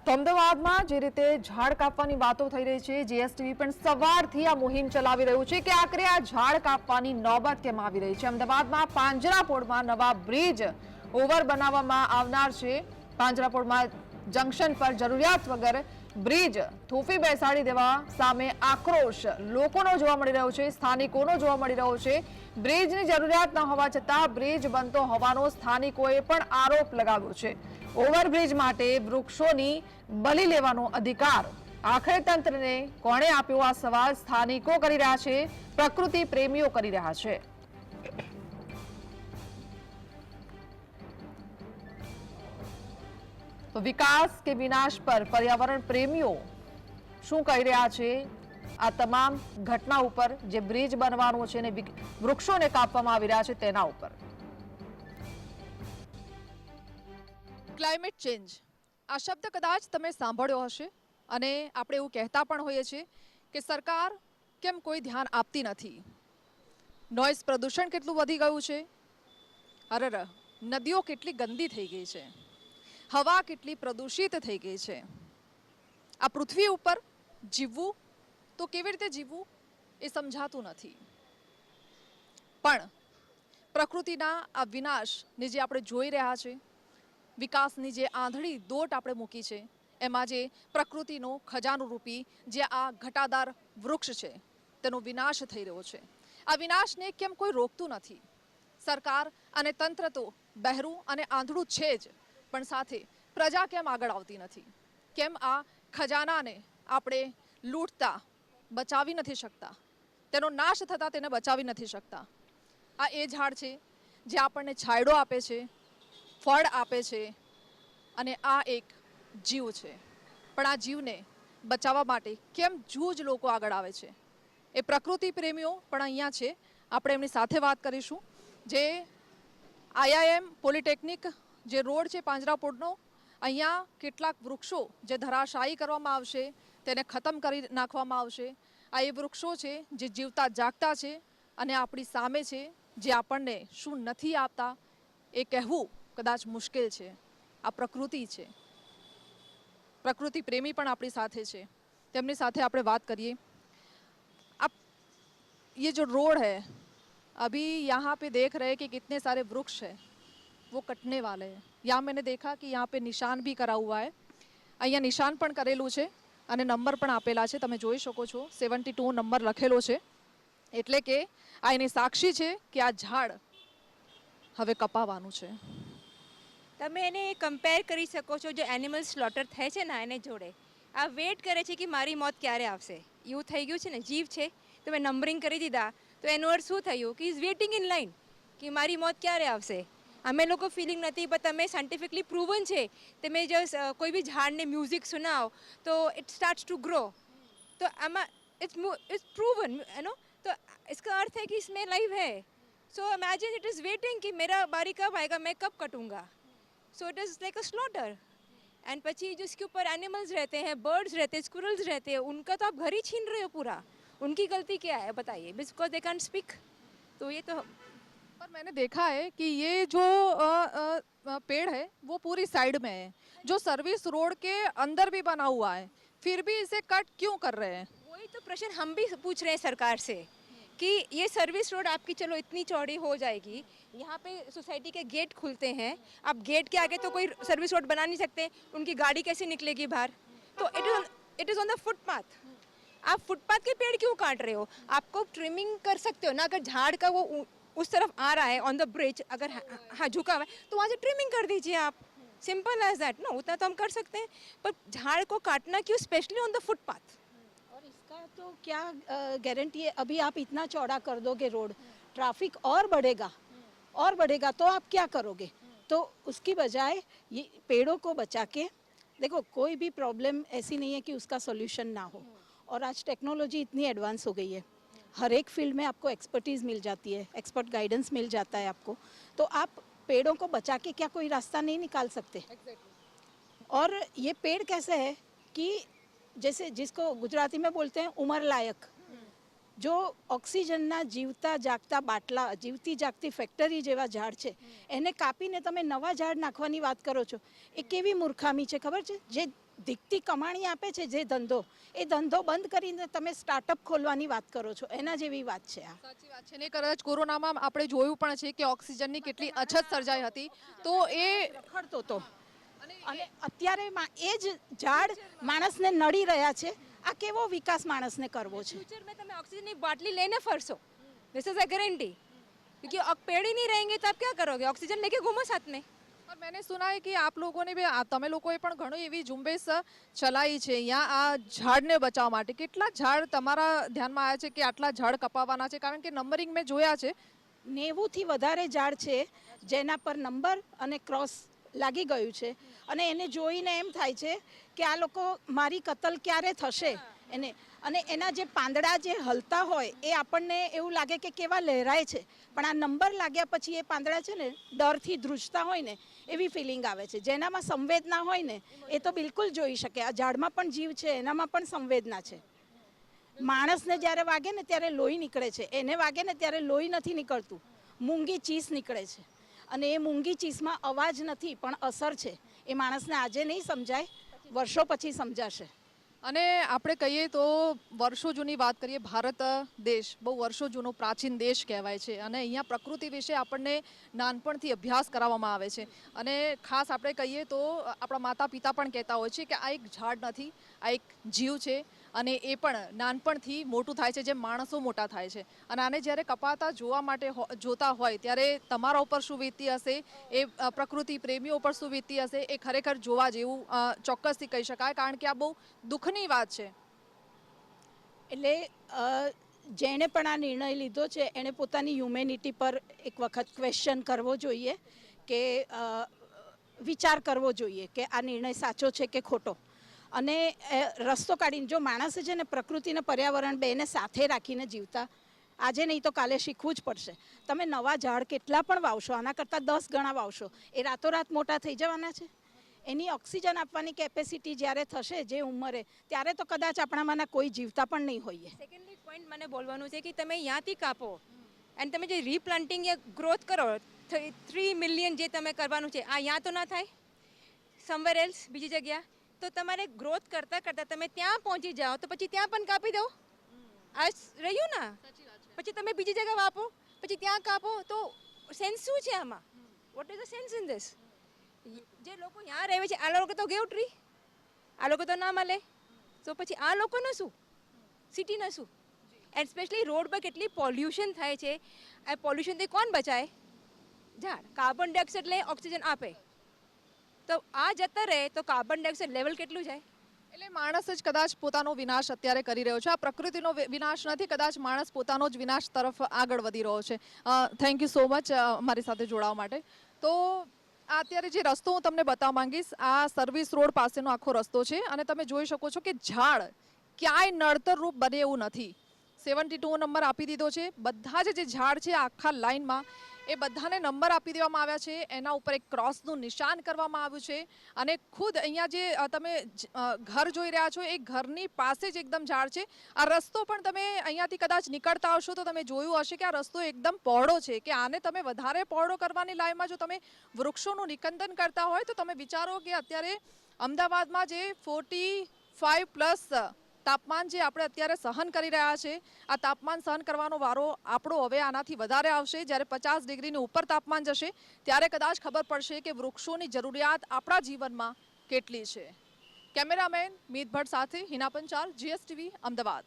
તો અમદાવાદમાં જે રીતે ઝાડ કાપવાની વાતો થઈ રહી છે, જીએસટીવી પણ સવારથી આ મુહિમ ચલાવી રહ્યું છે કે આખરે આ ઝાડ કાપવાની નોબત કેમ આવી રહી છે। અમદાવાદમાં પાંજરાપોળમાં નવા બ્રિજ ઓવર બનાવવામાં આવનાર છે। પાંજરાપોળમાં જંકશન પર જરૂરિયાત વગર બ્રિજ થોફી બેસાડી દેવા સામે આક્રોશ લોકોનો જોવા મળી રહ્યો છે, સ્થાનિકોનો જોવા મળી રહ્યો છે। બ્રિજની જરૂરિયાત ન હોવા છતાં બ્રિજ બનતો હોવાનો સ્થાનિકોએ પણ આરોપ લગાવ્યો છે। ઓવરબ્રિજ માટે વૃક્ષોની બલી લેવાનો અધિકાર આખરે તંત્રને કોણે આપ્યો? આ સવાલ સ્થાનિકો કરી રહ્યા છે, પ્રકૃતિ પ્રેમીઓ કરી રહ્યા છે। તો વિકાસ કે વિનાશ પર પર્યાવરણ પ્રેમીઓ શું કહી રહ્યા છે આ તમામ ઘટના ઉપર, જે બ્રિજ બનવાનો છે અને વૃક્ષોને કાપવામાં આવી રહ્યા છે તેના ઉપર? ક્લાઇમેટ ચેન્જ આ શબ્દ કદાચ તમે સાંભળ્યો હશે અને આપણે એવું કહેતા પણ હોઈએ છીએ કે સરકાર કેમ કોઈ ધ્યાન આપતી નથી। નોઇઝ પ્રદૂષણ કેટલું વધી ગયું છે, અરે નદીઓ કેટલી ગંદી થઈ ગઈ છે, હવા કેટલી પ્રદૂષિત થઈ ગઈ છે। આ પૃથ્વી ઉપર જીવવું તો કેવી રીતે જીવવું એ સમજાતું નથી। પણ પ્રકૃતિના આ વિનાશને જે આપણે જોઈ રહ્યા છે, વિકાસની જે આંધળી દોટ આપણે મૂકી છે, એમાં જે પ્રકૃતિનો ખજાનો રૂપી જે આ ઘટાદાર વૃક્ષ છે તેનો વિનાશ થઈ રહ્યો છે। આ વિનાશને કેમ કોઈ રોકતું નથી? સરકાર અને તંત્ર તો બહેરું અને આંધળું છે જ, પણ સાથે પ્રજા કેમ આગળ આવતી નથી? કેમ આ ખજાનાને આપણે લૂંટતા બચાવી નથી શકતા? તેનો નાશ થતાં તેને બચાવી નથી શકતા? આ એ ઝાડ છે જે આપણને છાંયડો આપે છે, ફળ આપે છે અને આ એક જીવ છે, પણ આ જીવને બચાવવા માટે કેમ જૂજ લોકો આગળ આવે છે? એ પ્રકૃતિ પ્રેમીઓ પણ અહીંયા છે, આપણે એમની સાથે વાત કરીશું। જે આઈઆઈએમ પોલિટેકનિક જે રોડ છે પાંજરાપોળનો, અહીંયા કેટલાક વૃક્ષો જે ધરાશાયી કરવામાં આવશે, તેને ખતમ કરી નાખવામાં આવશે। આ એ વૃક્ષો છે જે જીવતા જાગતા છે અને આપણી સામે છે, જે આપણને શું નથી આપતા એ કહેવું કદાચ મુશ્કેલ છે। આ પ્રકૃતિ છે, પ્રકૃતિ પ્રેમી પણ આપણી સાથે છે, તેમની સાથે આપણે વાત કરીએ। आप ये जो रोड है, अभी यहाँ पे देख रहे हैं कि कितने सारे वृक्ष है वो कटने वाले हैं। यहाँ मैंने देखा कि यहाँ पे निशान भी करा हुआ है, અહીંયા નિશાન પણ કરેલું છે અને નંબર પણ આપેલા છે, તમે જોઈ શકો છો 72 નંબર લખેલો છે, એટલે કે આ એની સાક્ષી છે કે આ ઝાડ હવે કપાવાનું છે। તમે એને કમ્પેર કરી શકો છો, જો એનિમલ સ્લોટર થાય છે ને એને જોડે। આ વેઇટ કરે છે કે મારી મોત ક્યારે આવશે, એવું થઈ ગયું છે ને। જીવ છે, તમે નંબરિંગ કરી દીધા તો એનો અર્થ શું થયું કે ઇઝ વેઇટિંગ ઇન લાઇન કે મારી મોત ક્યારે આવશે। અમે લોકો ફિલિંગ નથી, પણ તમે સાયન્ટિફિકલી પ્રૂવન છે, તમે જો કોઈ બી ઝાડને મ્યુઝિક સુનાવો તો ઇટ સ્ટાર્ટ્સ ટુ ગ્રો, તો આમાં ઇટ્સ प्रूवन है नो। तो इसका अर्थ है कि इसमें लाइफ है। So imagine it is waiting कि मेरा बारी कब आएगा, मैं कब कटूंगा। So it is like a slaughter. And पची जो इसके ऊपर एनिमल्स रहते हैं, बर्ड्स रहते हैं, स्क्विरल्स रहते हैं, उनका तो आप घर ही छीन रहे हो पूरा। उनकी गलती क्या है बताइए? Because they can't speak. तो ये तो पर मैंने देखा है कि ये जो पेड़ है वो पूरी साइड में है, जो सर्विस रोड के अंदर भी बना हुआ है, फिर भी इसे कट क्यों कर रहे हैं? वही तो प्रश्न हम भी पूछ रहे हैं सरकार से कि ये सर्विस रोड आपकी चलो इतनी चौड़ी हो जाएगी, यहाँ पे सोसाइटी के गेट खुलते हैं, आप गेट के आगे तो कोई सर्विस रोड बना नहीं सकते, उनकी गाड़ी कैसे निकलेगी बाहर? तो it is on the footpath. आप फुटपाथ के पेड़ क्यों काट रहे हो? आपको ट्रिमिंग कर सकते हो ना, अगर झाड़ का वो उस तरफ आ रहा है ऑन द ब्रिज, अगर हाँ झुका हुआ है तो वहाँ से ट्रिमिंग कर दीजिए आप। सिंपल एज दैट ना, उतना तो हम कर सकते हैं, पर झाड़ को काटना क्यों, स्पेशली ऑन द फुटपाथ? और इसका तो क्या गारंटी है? अभी आप इतना चौड़ा कर दोगे रोड, ट्रैफिक और बढ़ेगा तो आप क्या करोगे? तो उसकी बजाय ये पेड़ों को बचा के देखो, कोई भी प्रॉब्लम ऐसी नहीं है कि उसका सॉल्यूशन ना हो। और आज टेक्नोलॉजी इतनी एडवांस हो गई है, हर एक फील्ड में आपको एक्सपर्टीज़ मिल जाती है, एक्सपर्ट गाइडेंस मिल जाता है आपको, तो आप पेड़ों को बचा के क्या कोई रास्ता नहीं निकाल सकते? और ये पेड़ कैसे है कि जैसे जिसको गुजराती में बोलते हैं उमर लायक, जो ऑक्सीजनना जीवता जागता बाटला, जीवती जागती फैक्टरी जेवा झाड़ छे, एने कापीने तमे नवा झाड़ नाखवानी वात करो छो। ए केवी मूर्खामी छे खबर छे? जे દીકતી કમાણી આપે છે જે ધંધો, એ ધંધો બંધ કરીને તમે સ્ટાર્ટઅપ ખોલવાની વાત કરો છો, એના જેવી વાત છે આ. સાચી વાત છે ને કદાચ કોરોનામાં આપણે જોયું પણ છે કે ઓક્સિજનની કેટલી અછત સર્જાઈ હતી તો એ રખડતો હતો અને અત્યારે એ જ ઝાડ માણસને નડી રહ્યા છે. આ કેવો વિકાસ માણસને કરવો છે? फ्यूचर में तुम्हें ऑक्सीजन की बाटली लेने फरसो, दिस इज अ गारंटी, क्योंकि अब पेड़ ही नहीं रहेंगे तो आप क्या करोगे? ऑक्सीजन लेके घूमो साथ में. और मैंने सुना है कि आप लोगों ने भी તમે લોકોએ પણ ઘણી એવી ઝુંબેશ ચલાવી છે અહીંયા આ ઝાડને બચાવવા માટે. કેટલા ઝાડ તમારા ધ્યાનમાં આવ્યા છે કે આટલા ઝાડ કપાવવાના છે? કારણ કે નંબરિંગ મેં જોયા છે 90થી વધારે ઝાડ છે જેના પર નંબર અને ક્રોસ લાગી ગયું છે અને એને જોઈને એમ થાય છે કે આ લોકો મારી કતલ ક્યારે થશે એને. અને એના જે પાંદડા જે હલતા હોય એ આપણને એવું લાગે કે કેવા લહેરાય છે, પણ આ નંબર લાગ્યા પછી એ પાંદડા છે ને ડરથી ધ્રુજતા હોય ને એવી ફિલિંગ આવે છે. જેનામાં સંવેદના હોય ને એ તો બિલકુલ જોઈ શકે. આ ઝાડમાં પણ જીવ છે, એનામાં પણ સંવેદના છે. માણસને જ્યારે વાગે ને ત્યારે લોહી નીકળે છે, એને વાગે ને ત્યારે લોહી નથી નીકળતું, મૂંગી ચીસ નીકળે છે. અને એ મૂંગી ચીસમાં અવાજ નથી પણ અસર છે. એ માણસને આજે નહીં સમજાય, વર્ષો પછી સમજાશે. અને આપણે કહીએ તો વર્ષો જૂની વાત કરીએ, ભારત દેશ બહુ વર્ષો જૂનો પ્રાચીન દેશ કહેવાય છે અને અહીંયા પ્રકૃતિ વિશે આપણને નાનપણથી અભ્યાસ કરાવવામાં આવે છે. અને ખાસ આપણે કહીએ તો આપણા માતા પિતા પણ કહેતા હોય છે કે આ એક ઝાડ નથી, આ એક જીવ છે અને એ પણ નાનપણથી મોટું થાય છે જેમ માણસો મોટા થાય છે. અને આને જ્યારે કપાતા જોવા માટે જોતા હોય ત્યારે તમારા ઉપર શું વીતતી હશે, એ પ્રકૃતિ પ્રેમીઓ ઉપર શું વીતતી હશે, એ ખરેખર જોવા જેવું ચોક્કસથી કહી શકાય. કારણ કે આ બહુ દુઃખની વાત છે. એટલે જેણે પણ આ નિર્ણય લીધો છે એણે પોતાની હ્યુમેનિટી પર એક વખત ક્વેશ્ચન કરવો જોઈએ કે વિચાર કરવો જોઈએ કે આ નિર્ણય સાચો છે કે ખોટો. અને રસ્તો કાઢીને જો માણસે છે ને પ્રકૃતિ અને પર્યાવરણ બેને સાથે રાખીને જીવતા આજે નહીં તો કાલે શીખવું જ પડશે. તમે નવા ઝાડ કેટલા પણ વાવશો, આના કરતાં 10 ગણા વાવશો, એ રાતોરાત મોટા થઈ જવાના છે? એની ઓક્સિજન આપવાની કેપેસિટી જ્યારે થશે જે ઉંમરે, ત્યારે તો કદાચ આપણામાંના કોઈ જીવતા પણ નહીં હોઈએ. સેકન્ડલી પોઈન્ટ મને બોલવાનું છે કે તમે અહીંયાથી કાપો અને તમે જે રીપ્લાન્ટિંગ યા ગ્રોથ કરો 3 મિલિયન જે તમે કરવાનું છે, આ અહીંયા તો ના થાય, સમવેર એલ્સ બીજી જગ્યા. તો તમારે ગ્રોથ કરતાં કરતાં તમે ત્યાં પહોંચી જાઓ તો પછી ત્યાં પણ કાપી દો. આ રહ્યું ને, પછી તમે બીજી જગ્યા વાપો, પછી ત્યાં કાપો, તો સેન્સ શું છે આમાં? What is the sense in this? જે લોકો ત્યાં રહે છે આ લોકો તો ગેવ ટ્રી, આ લોકો તો ના મળે, તો પછી આ લોકોને શું, સિટીને શું? એન્ડ સ્પેશલી રોડ પર કેટલી પોલ્યુશન થાય છે. આ પોલ્યુશનથી કોણ બચાય? ઝાડ. કાર્બન ડાયોક્સાઇડ લે, ઓક્સિજન આપે. તો આ જતા રહે તો કાર્બન ડાયોક્સાઇડ લેવલ કેટલું જાય? એટલે માણસ જ કદાચ પોતાનો વિનાશ અત્યારે કરી રહ્યો છે. આ પ્રકૃતિનો વિનાશ નથી, કદાચ માણસ પોતાનો જ વિનાશ તરફ આગળ વધી રહ્યો છે. થેન્ક યુ સો મચ અમારી સાથે જોડાવા માટે. તો આ અત્યારે જે રસ્તો હું તમને બતાવવા માંગીશ, આ સર્વિસ રોડ પાસેનો આખો રસ્તો છે અને તમે જોઈ શકો છો કે ઝાડ ક્યાંય નડતર રૂપ બને એવું નથી. 72 નંબર આપી દીધો છે. બધા જ જે ઝાડ છે આખા લાઇનમાં એ બધાને નંબર આપી દેવામાં આવ્યા છે. એના ઉપર એક ક્રોસનું નિશાન કરવામાં આવ્યું છે અને ખુદ અહીંયા જે તમે ઘર જોઈ રહ્યા છો એ ઘરની પાસે જ એકદમ ઝાડ છે. આ રસ્તો પણ તમે અહીંયાથી કદાચ નીકળતા હશો તો તમે જોયું હશે કે આ રસ્તો એકદમ પહોળો છે, કે આને તમે વધારે પહોળો કરવાની લાઈનમાં જો તમે વૃક્ષોનું નિકંદન કરતા હોય તો તમે વિચારો કે અત્યારે અમદાવાદમાં જે 45+ તાપમાન જે આપણે અત્યારે સહન કરી રહ્યા છે, આ તાપમાન સહન કરવાનો વારો આપણો હવે આનાથી વધારે આવશે. જ્યારે 50 ડિગ્રીની ઉપર તાપમાન જશે ત્યારે કદાચ ખબર પડશે કે વૃક્ષોની જરૂરિયાત આપણા જીવનમાં કેટલી છે. કેમેરામેન મીત ભટ્ટ સાથે હિના પંચાલ, GSTV, અમદાવાદ.